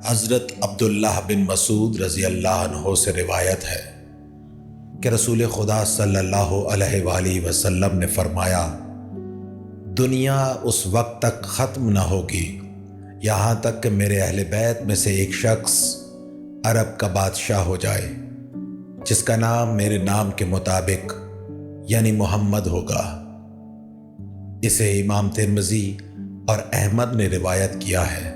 حضرت عبداللہ بن مسعود رضی اللہ عنہ سے روایت ہے کہ رسول خدا صلی اللہ علیہ وآلہ وسلم نے فرمایا، دنیا اس وقت تک ختم نہ ہوگی یہاں تک کہ میرے اہل بیت میں سے ایک شخص عرب کا بادشاہ ہو جائے جس کا نام میرے نام کے مطابق یعنی محمد ہوگا۔ اسے امام ترمذی اور احمد نے روایت کیا ہے،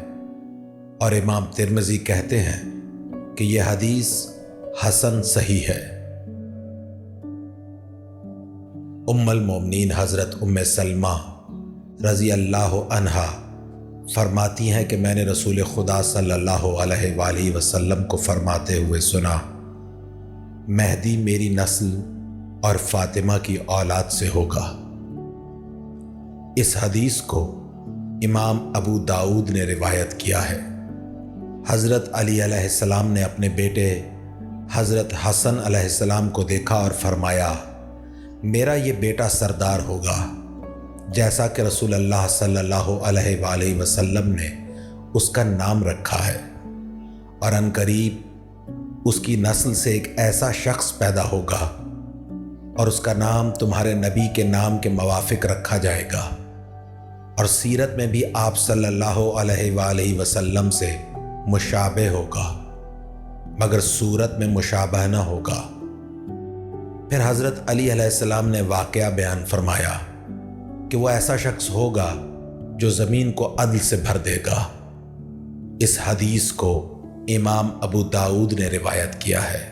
اور امام ترمذی کہتے ہیں کہ یہ حدیث حسن صحیح ہے۔ ام المومنین حضرت ام سلمہ رضی اللہ عنہا فرماتی ہیں کہ میں نے رسول خدا صلی اللہ علیہ وآلہ وسلم کو فرماتے ہوئے سنا، مہدی میری نسل اور فاطمہ کی اولاد سے ہوگا۔ اس حدیث کو امام ابو داؤد نے روایت کیا ہے۔ حضرت علی علیہ السلام نے اپنے بیٹے حضرت حسن علیہ السلام کو دیکھا اور فرمایا، میرا یہ بیٹا سردار ہوگا جیسا کہ رسول اللہ صلی اللہ علیہ وآلہ وسلم نے اس کا نام رکھا ہے، اور عنقریب اس کی نسل سے ایک ایسا شخص پیدا ہوگا اور اس کا نام تمہارے نبی کے نام کے موافق رکھا جائے گا، اور سیرت میں بھی آپ صلی اللہ علیہ وآلہ وسلم سے مشابہ ہوگا مگر صورت میں مشابہ نہ ہوگا۔ پھر حضرت علی علیہ السلام نے واقعہ بیان فرمایا کہ وہ ایسا شخص ہوگا جو زمین کو عدل سے بھر دے گا۔ اس حدیث کو امام ابو داؤد نے روایت کیا ہے۔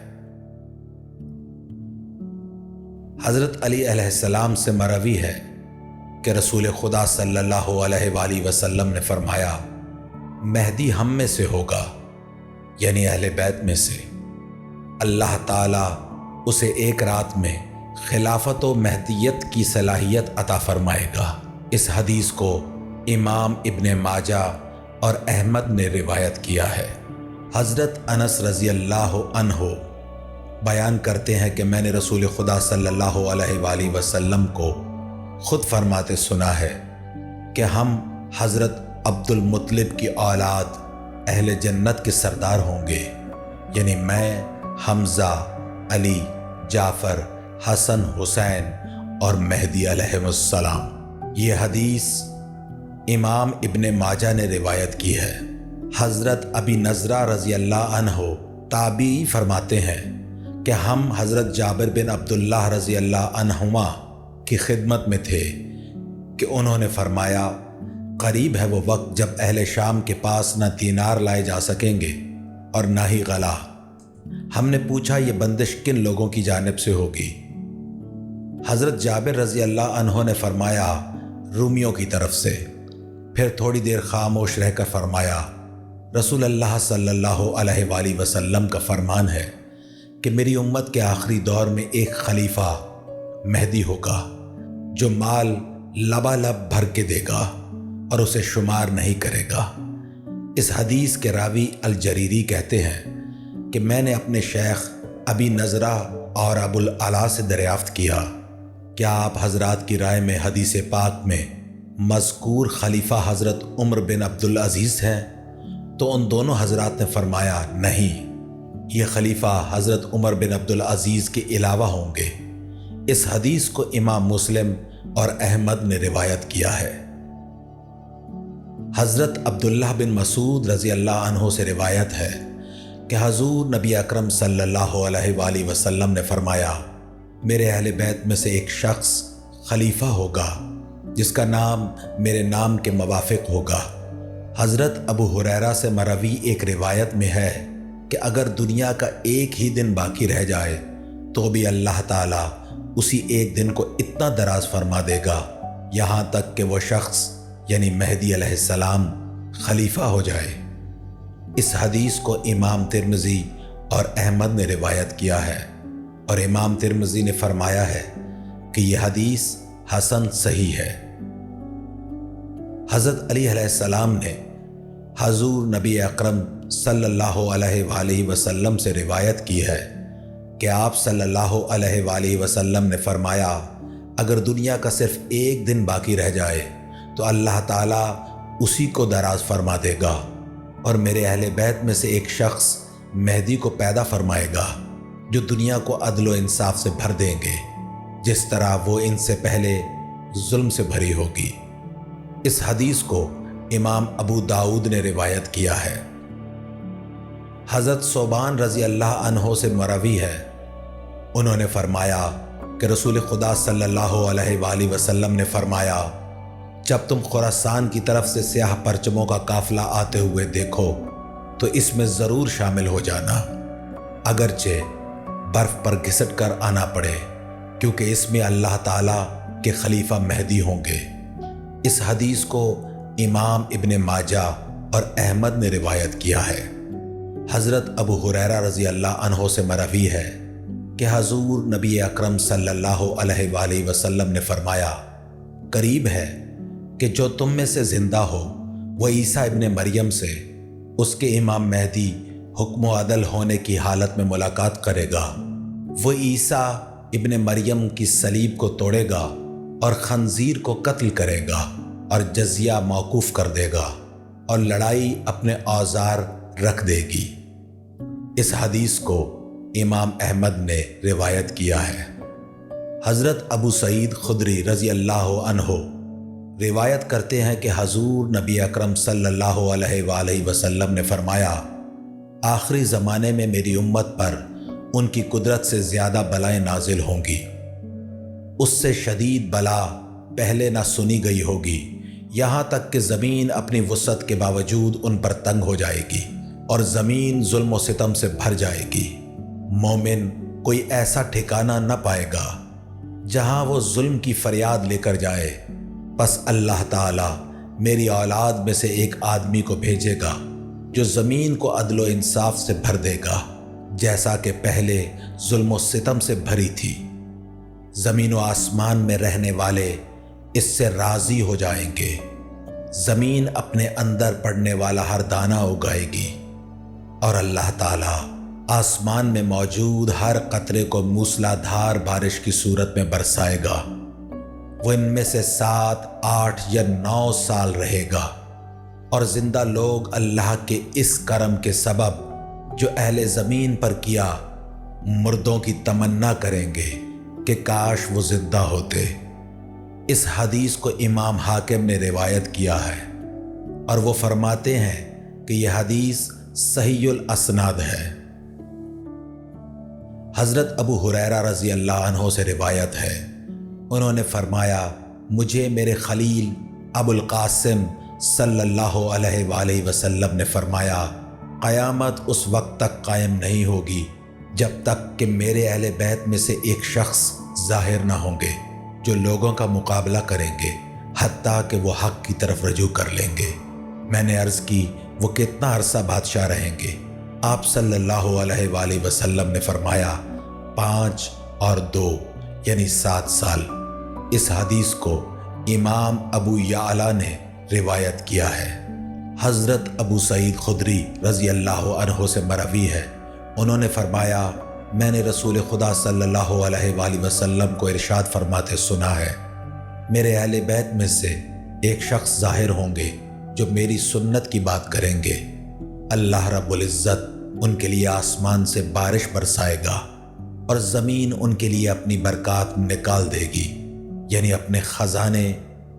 حضرت علی علیہ السلام سے مروی ہے کہ رسول خدا صلی اللہ علیہ وآلہ وسلم نے فرمایا، مہدی ہم میں سے ہوگا یعنی اہل بیت میں سے، اللہ تعالیٰ اسے ایک رات میں خلافت و مہدیت کی صلاحیت عطا فرمائے گا۔ اس حدیث کو امام ابن ماجہ اور احمد نے روایت کیا ہے۔ حضرت انس رضی اللہ عنہ بیان کرتے ہیں کہ میں نے رسول خدا صلی اللہ علیہ وآلہ وسلم کو خود فرماتے سنا ہے کہ ہم حضرت عبد المطلب کی اولاد اہل جنت کے سردار ہوں گے، یعنی میں، حمزہ، علی، جعفر، حسن، حسین اور مہدی علیہ السلام۔ یہ حدیث امام ابن ماجہ نے روایت کی ہے۔ حضرت ابی نضرہ رضی اللہ عنہ تابعی فرماتے ہیں کہ ہم حضرت جابر بن عبداللہ رضی اللہ عنہما کی خدمت میں تھے کہ انہوں نے فرمایا، قریب ہے وہ وقت جب اہل شام کے پاس نہ دینار لائے جا سکیں گے اور نہ ہی غلہ۔ ہم نے پوچھا، یہ بندش کن لوگوں کی جانب سے ہوگی؟ حضرت جابر رضی اللہ عنہ نے فرمایا، رومیوں کی طرف سے۔ پھر تھوڑی دیر خاموش رہ کر فرمایا، رسول اللہ صلی اللہ علیہ وآلہ وسلم کا فرمان ہے کہ میری امت کے آخری دور میں ایک خلیفہ مہدی ہوگا جو مال لبالب بھر کے دے گا اور اسے شمار نہیں کرے گا۔ اس حدیث کے راوی الجریری کہتے ہیں کہ میں نے اپنے شیخ ابی نضرہ اور ابو العلا سے دریافت کیا، کیا آپ حضرات کی رائے میں حدیث پاک میں مذکور خلیفہ حضرت عمر بن عبدالعزیز ہیں؟ تو ان دونوں حضرات نے فرمایا، نہیں، یہ خلیفہ حضرت عمر بن عبدالعزیز کے علاوہ ہوں گے۔ اس حدیث کو امام مسلم اور احمد نے روایت کیا ہے۔ حضرت عبداللہ بن مسعود رضی اللہ عنہ سے روایت ہے کہ حضور نبی اکرم صلی اللہ علیہ وآلہ وسلم نے فرمایا، میرے اہل بیت میں سے ایک شخص خلیفہ ہوگا جس کا نام میرے نام کے موافق ہوگا۔ حضرت ابو ہریرہ سے مروی ایک روایت میں ہے کہ اگر دنیا کا ایک ہی دن باقی رہ جائے تو بھی اللہ تعالیٰ اسی ایک دن کو اتنا دراز فرما دے گا یہاں تک کہ وہ شخص یعنی مہدی علیہ السلام خلیفہ ہو جائے۔ اس حدیث کو امام ترمذی اور احمد نے روایت کیا ہے، اور امام ترمذی نے فرمایا ہے کہ یہ حدیث حسن صحیح ہے۔ حضرت علی علیہ السلام نے حضور نبی اکرم صلی اللہ علیہ وآلہ وسلم سے روایت کی ہے کہ آپ صلی اللہ علیہ وآلہ وسلم نے فرمایا، اگر دنیا کا صرف ایک دن باقی رہ جائے تو اللہ تعالیٰ اسی کو دراز فرما دے گا اور میرے اہل بیت میں سے ایک شخص مہدی کو پیدا فرمائے گا جو دنیا کو عدل و انصاف سے بھر دیں گے جس طرح وہ ان سے پہلے ظلم سے بھری ہوگی۔ اس حدیث کو امام ابو داؤد نے روایت کیا ہے۔ حضرت ثوبان رضی اللہ عنہ سے مروی ہے، انہوں نے فرمایا کہ رسول خدا صلی اللہ علیہ وآلہ وسلم نے فرمایا، جب تم خراسان کی طرف سے سیاہ پرچموں کا قافلہ آتے ہوئے دیکھو تو اس میں ضرور شامل ہو جانا، اگرچہ برف پر گھسٹ کر آنا پڑے، کیونکہ اس میں اللہ تعالیٰ کے خلیفہ مہدی ہوں گے۔ اس حدیث کو امام ابن ماجہ اور احمد نے روایت کیا ہے۔ حضرت ابو ہریرہ رضی اللہ عنہ سے مروی ہے کہ حضور نبی اکرم صلی اللہ علیہ وآلہ وسلم نے فرمایا، قریب ہے کہ جو تم میں سے زندہ ہو وہ عیسیٰ ابن مریم سے اس کے امام مہدی حکم و عدل ہونے کی حالت میں ملاقات کرے گا۔ وہ عیسیٰ ابن مریم کی صلیب کو توڑے گا اور خنزیر کو قتل کرے گا اور جزیہ موقوف کر دے گا اور لڑائی اپنے اوزار رکھ دے گی۔ اس حدیث کو امام احمد نے روایت کیا ہے۔ حضرت ابو سعید خدری رضی اللہ عنہ روایت کرتے ہیں کہ حضور نبی اکرم صلی اللہ علیہ وآلہ وسلم نے فرمایا، آخری زمانے میں میری امت پر ان کی قدرت سے زیادہ بلائیں نازل ہوں گی، اس سے شدید بلا پہلے نہ سنی گئی ہوگی، یہاں تک کہ زمین اپنی وسعت کے باوجود ان پر تنگ ہو جائے گی اور زمین ظلم و ستم سے بھر جائے گی۔ مومن کوئی ایسا ٹھکانہ نہ پائے گا جہاں وہ ظلم کی فریاد لے کر جائے، پس اللہ تعالیٰ میری اولاد میں سے ایک آدمی کو بھیجے گا جو زمین کو عدل و انصاف سے بھر دے گا جیسا کہ پہلے ظلم و ستم سے بھری تھی۔ زمین و آسمان میں رہنے والے اس سے راضی ہو جائیں گے، زمین اپنے اندر پڑنے والا ہر دانہ اگائے گی اور اللہ تعالیٰ آسمان میں موجود ہر قطرے کو موسلا دھار بارش کی صورت میں برسائے گا۔ وہ ان میں سے 7، 8 یا 9 سال رہے گا، اور زندہ لوگ اللہ کے اس کرم کے سبب جو اہل زمین پر کیا، مردوں کی تمنا کریں گے کہ کاش وہ زندہ ہوتے۔ اس حدیث کو امام حاکم نے روایت کیا ہے اور وہ فرماتے ہیں کہ یہ حدیث صحیح الاسناد ہے۔ حضرت ابو ہریرہ رضی اللہ عنہ سے روایت ہے، انہوں نے فرمایا، مجھے میرے خلیل ابو القاسم صلی اللہ علیہ وآلہ وسلم نے فرمایا، قیامت اس وقت تک قائم نہیں ہوگی جب تک کہ میرے اہل بیت میں سے ایک شخص ظاہر نہ ہوں گے جو لوگوں کا مقابلہ کریں گے حتیٰ کہ وہ حق کی طرف رجوع کر لیں گے۔ میں نے عرض کی، وہ کتنا عرصہ بادشاہ رہیں گے؟ آپ صلی اللہ علیہ وآلہ وسلم نے فرمایا، 5 اور 2 یعنی 7 سال۔ اس حدیث کو امام ابو یعلا نے روایت کیا ہے۔ حضرت ابو سعید خدری رضی اللہ عنہ سے مروی ہے، انہوں نے فرمایا، میں نے رسول خدا صلی اللہ علیہ وآلہ وسلم کو ارشاد فرماتے سنا ہے، میرے اہل بیت میں سے ایک شخص ظاہر ہوں گے جو میری سنت کی بات کریں گے، اللہ رب العزت ان کے لیے آسمان سے بارش برسائے گا اور زمین ان کے لیے اپنی برکات نکال دے گی، یعنی اپنے خزانے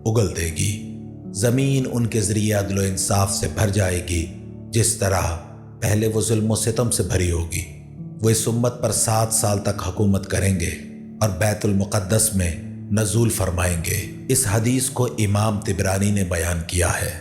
اگل دے گی۔ زمین ان کے ذریعے عدل و انصاف سے بھر جائے گی جس طرح پہلے وہ ظلم و ستم سے بھری ہوگی۔ وہ اس امت پر 7 سال تک حکومت کریں گے اور بیت المقدس میں نزول فرمائیں گے۔ اس حدیث کو امام طبرانی نے بیان کیا ہے۔